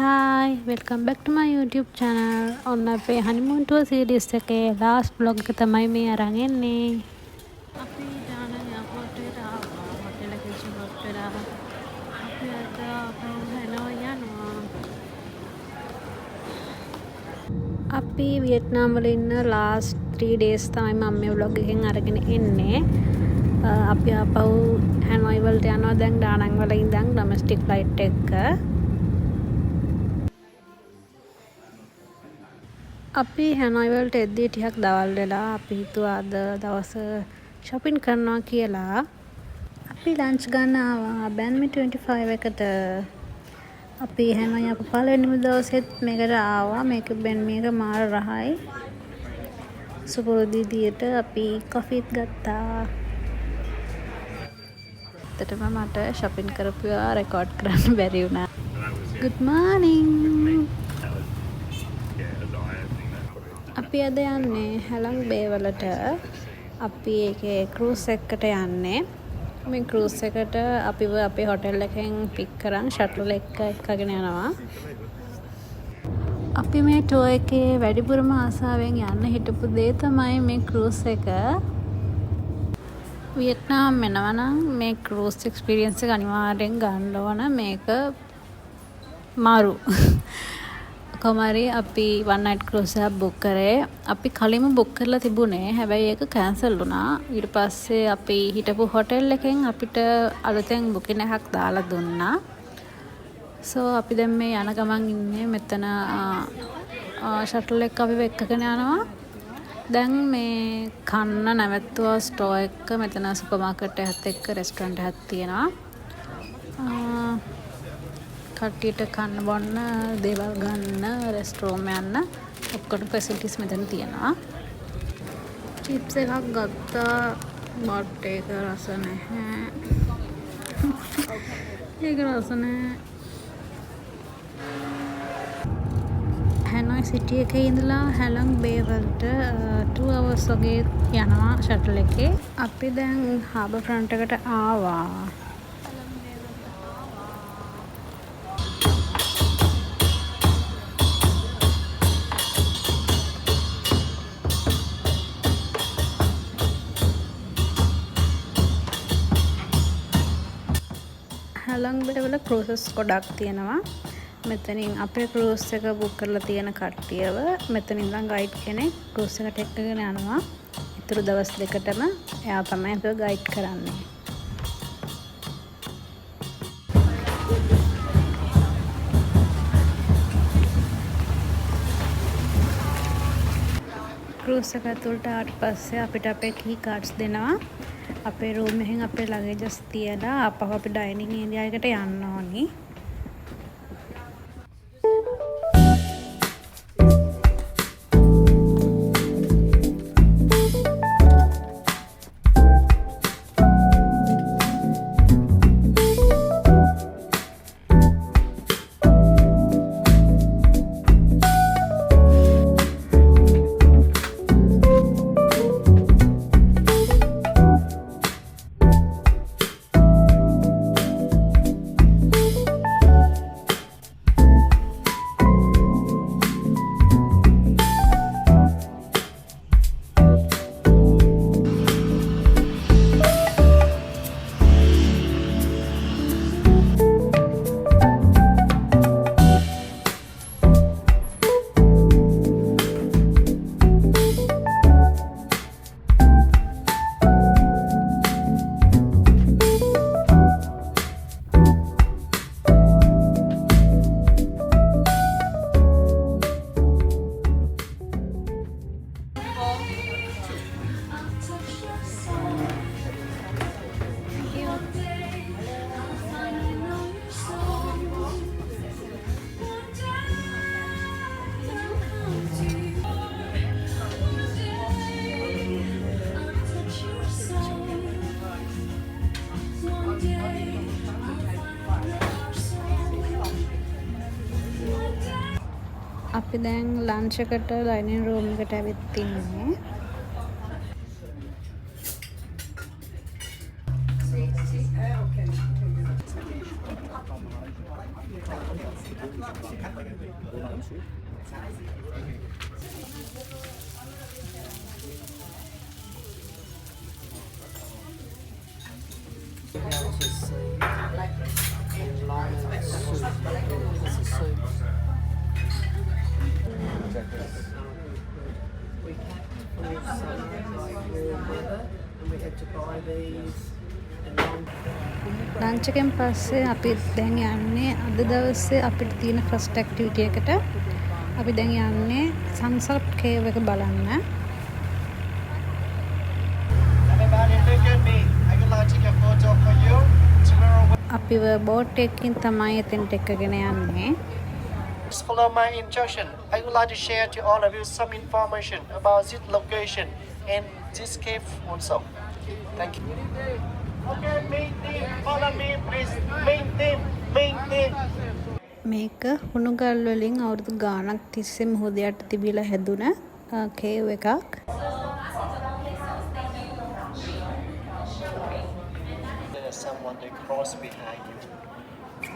Hi, welcome back to my YouTube channel. ඔන්න අපේ honeymoon tour series එකේ last vlog එක තමයි මේ අරන් එන්නේ. අපි දානං එයාපෝට් එකට ආවා. හොටෙල් එකේ check-out වෙලා අපි අද හැනෝයි යනවා. අපි වියට්නාම් වල ඉන්න last 3 days තමයි මම මේ vlog එකෙන් අරගෙන එන්නේ. අපි ආපහු හැනෝයි වලට යනවා දැන් දානං වල ඉඳන් domestic flight එක. අපි හැනෝයි වලට එද්දී ටිකක් දවල් වෙලා අපි හිතුවා අද දවස shopping කරනවා කියලා. අපි ලන්ච් ගන්න ආවා බැන්මි 25 එකට. අපි හැනෝයි අප පළවෙනිම දවසෙත් මේකට ආවා. මේක බැන්මි එක මාර රහයි. සුපුරුදු විදියට අපි කොෆිත් ගත්තා. ඇත්තටම මට shopping කරපුවා රෙකෝඩ් කරන්න බැරි වුණා. Good morning. අපි අද යන්නේ හැලං බේ වලට. අපි ඒකේ cruise එකකට යන්නේ. මේ cruise එකට අපිව අපේ හොටෙල් එකෙන් පික් කරන් shuttle එක එක්කගෙන යනවා. අපි මේ tour එකේ වැඩිපුරම ආසාවෙන් යන්න හිටපු දේ තමයි මේ cruise එක. වියට්නාම් එනවා නම් මේ cruise experience එක අනිවාර්යෙන් ගන්න ඕන. මේක මාරු. කොමාරි අපි one night cruise එකක් book කරේ. අපි කලින්ම book කරලා තිබුණේ. හැබැයි ඒක cancel වුණා. ඊට පස්සේ අපි හිටපු hotel එකෙන් අපිට අලුතෙන් booking එකක් දාලා දුන්නා. so අපි දැන් මේ යන ගමන් ඉන්නේ මෙතන shuttle එක අපිව එක්කගෙන යනවා. දැන් මේ කන්න නැවැත්තුවා store එක. මෙතන supermarket එකත් එක්ක restaurant එකක් තියෙනවා. කට්ටියට කන්න බොන්න දේවල් ගන්න රෙස්ටෝරන්ට් යන්න ඔක්කොම ෆැසිලිටිස් මෙතන තියෙනවා. චිප්ස් එකක් ගත්තා. බට් එක රස නැහැ. ඒක රස නැහැ. හැනෝයි සිටි එකේ ඉඳලා හැලං බේ වලට 2 hours වගේ යනවා shuttle එකේ. අපි දැන් harbour front එකට ආවා. හැලං බේ වල cruises ගොඩක් තියෙනවා. මෙතනින් අපේ cruise එක book කරලා තියෙන කට්ටියව මෙතන ඉඳන් ගයිඩ් කෙනෙක් cruise එකට එක්කගෙන යනවා. ඊටු දවස් දෙකටම එයා තමයි අපිව ගයිඩ් කරන්නේ. cruise එක ඇතුළට ආවට පස්සේ අපිට අපේ key cards දෙනවා. අපේ room එකෙන් අපේ luggages තියලා අපව අපි dining area එකට යන්න ඕනි. අපි දැන් ලන්ච් එකට ඩයිනින් රූම් එකට ඇවිත් ඉන්නේ. ලන්ච් එකෙන් පස්සේ අපි දැන් යන්නේ අද දවසේ අපිට තියෙන ෆස්ට් ඇක්ටිවිටි එකට. අපි දැන් යන්නේ සන්සෙට් කේව් එක බලන්න. අපිව බෝට් එකකින් තමයි එතෙන්ට එක්කගෙන යන්නේ. Follow my instruction. I would like to share to all of you some information about this location and this cave also. Thank you. Okay, main team, follow me please. Main team. මේක හුණුගල් වලින් අවුරුදු ගාණක් තිස්සේ මුහුද යට තිබිලා හැදුන cave එකක්. There's someone that cross behind you.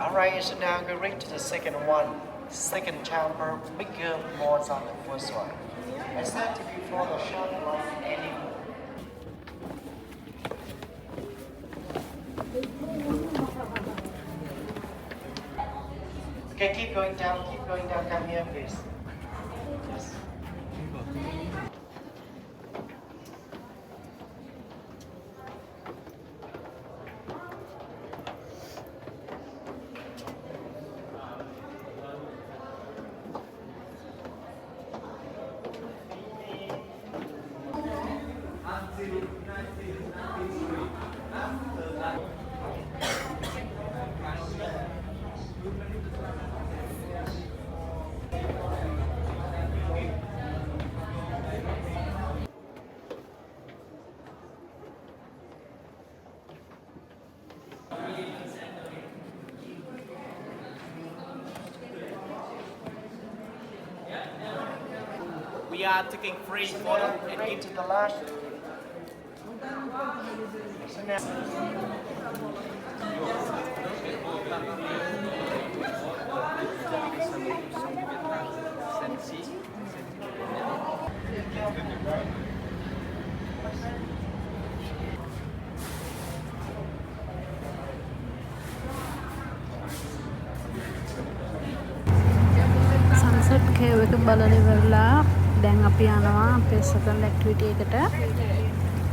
Alright, so now go right to the second one. Second chamber, bigger, more than the first one. I said to before the shot like any. Okay, keep going down, come here please. Yes. We are taking free photo and Right to the last. So now. Sunset cave එක බලලා ඉවරලා දැන් අපි යනවා අපේ second activity එකට.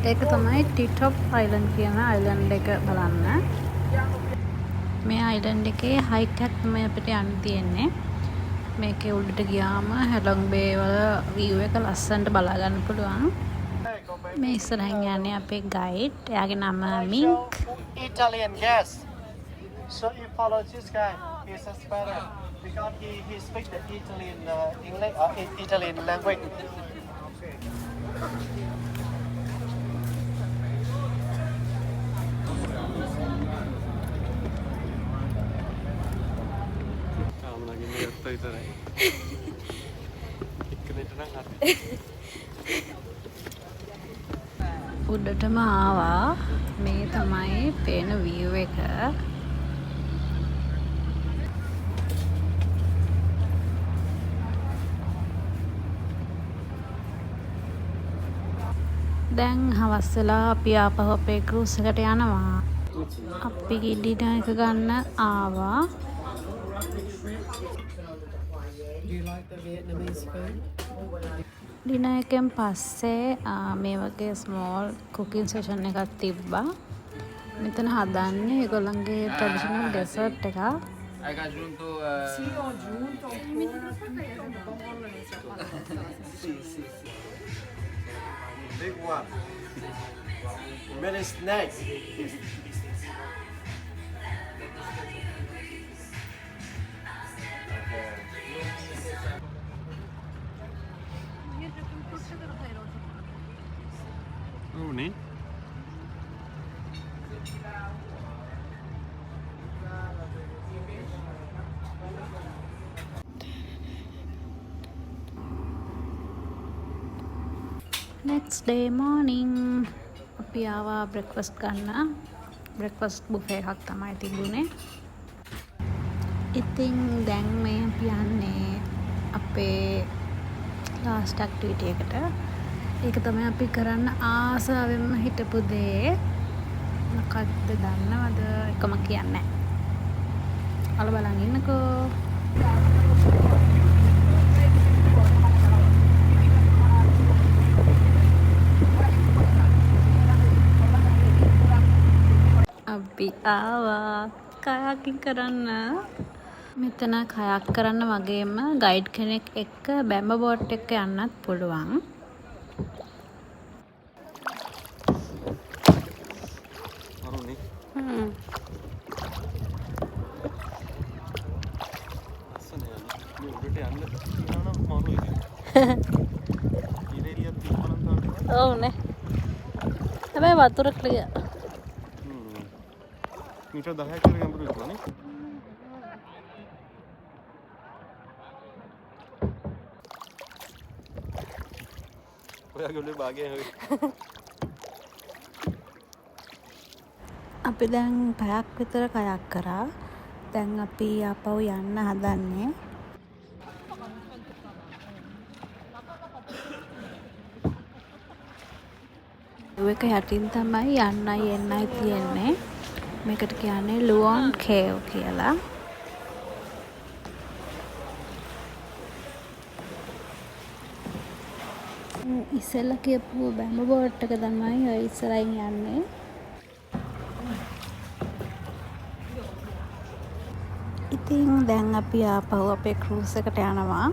ඒක තමයි ටිටොප් අයිලන්ඩ් කියන අයිලන්ඩ් එක බලන්න. මේ අයිලන්ඩ් එකේ හයික් එකක් තමයි අපිට යන්න තියෙන්නේ. මේකේ උඩට ගියාම හැලොං බේ වල view එක ලස්සනට බලා ගන්න පුළුවන්. මේ ඉස්සරහින් යන්නේ අපේ ගයිඩ්. එයාගේ නම මින්ක්. Italian gas. So you follow this guy. He's a Spanish because he speaks the Italian English Italian language. උඩටම ආවා. මේ තමයි පේන view එක. දැන් හවස් වෙලා අපි ආපහු අපේ ක්‍රූස් එකට යනවා. අපි ඩිනර් එක ගන්න ආවා. ඩිනර් එකෙන් පස්සේ මේ වගේ ස්මෝල් කුකින් සෙෂන් එකක් තිබ්බා. මෙතන හදන්නේ ඒගොල්ලන්ගේ ට්‍රැඩිෂනල් ඩෙසර්ට් එකක්. Big one. Many snacks. Oh, ni? next day morning අපි ආවා breakfast ගන්න. breakfast buffet එකක් තමයි තිබුණේ. ඉතින් දැන් මේ අපි යන්නේ අපේ last activity එකට. ඒක තමයි අපි කරන්න ආසාවෙන්ම හිටපු දේ. මොකක්ද දන්නවද? එකම කියන්නේ නැහැ. අල බලන් ඉන්නකෝ. අපි ආවා කයාකින් කරන්න. මෙතන කයක් කරන්න වගේම ගයිඩ් කෙනෙක් එක්ක බැම්බ බෝට් එක යන්නත් පුළුවන්. ඔව් නේ. හැබැයි වතුර ක්ලියර්. මීටර් 10ක් විතර ගැඹුරු ඉන්නවා නේ. ඔයාගේ ඔළුවේ භාගය හොයි. අපි දැන් පැයක් විතර කයක් කරා. දැන් අපි ආපහු යන්න හදන්නේ. ඒක යටින් තමයි යන්නයි එන්නයි තියෙන්නේ. මේකට කියන්නේ ලුවොන් කේව් කියලා. ඉස්සෙල්ලා කියපු බැම්බ බෝට් එක තමයි ඔය ඉස්සරහින් යන්නේ. ඉතින් දැන් අපි ආපහු අපේ ක්‍රූස් එකට යනවා.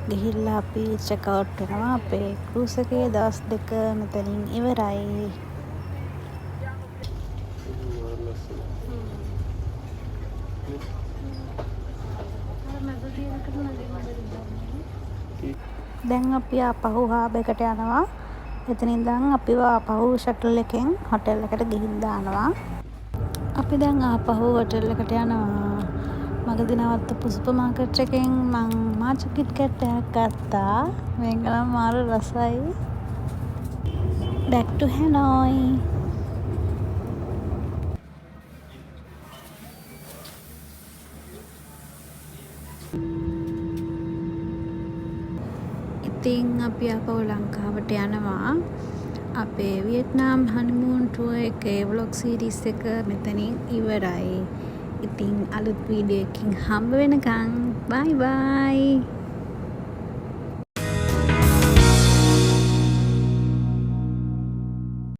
ගිහිල්ලා අපි චෙක් අවුට් වෙනවා. අපේ ක්‍රූස් එකේ දවස් 2 මෙතනින් ඉවරයි. දැන් අපි ආපහු හාබ් එකට යනවා. එතනින් ඉඳන් අපිව ආපහු ෂටල් එකෙන් හොටෙල් එකට ගිහින් දානවා. අපි දැන් ආපහු හොටෙල් එකට යනවා. මගදී නවත්තපු සුපර් මාකට් එකෙන් මං මාචු කිට් කැට් එකක් ගත්තා. මේක නම් මාර රසයි. back to Hanoi. ඉතින් අපි ආපහු ලංකාවට යනවා. අපේ වියට්නාම් හනිමූන් ටුවර් එකේ vlog series එක මෙතනින් ඉවරයි. ඉතින් අලුත් වීඩියෝ එකකින් හම්බ වෙනකන් bye bye.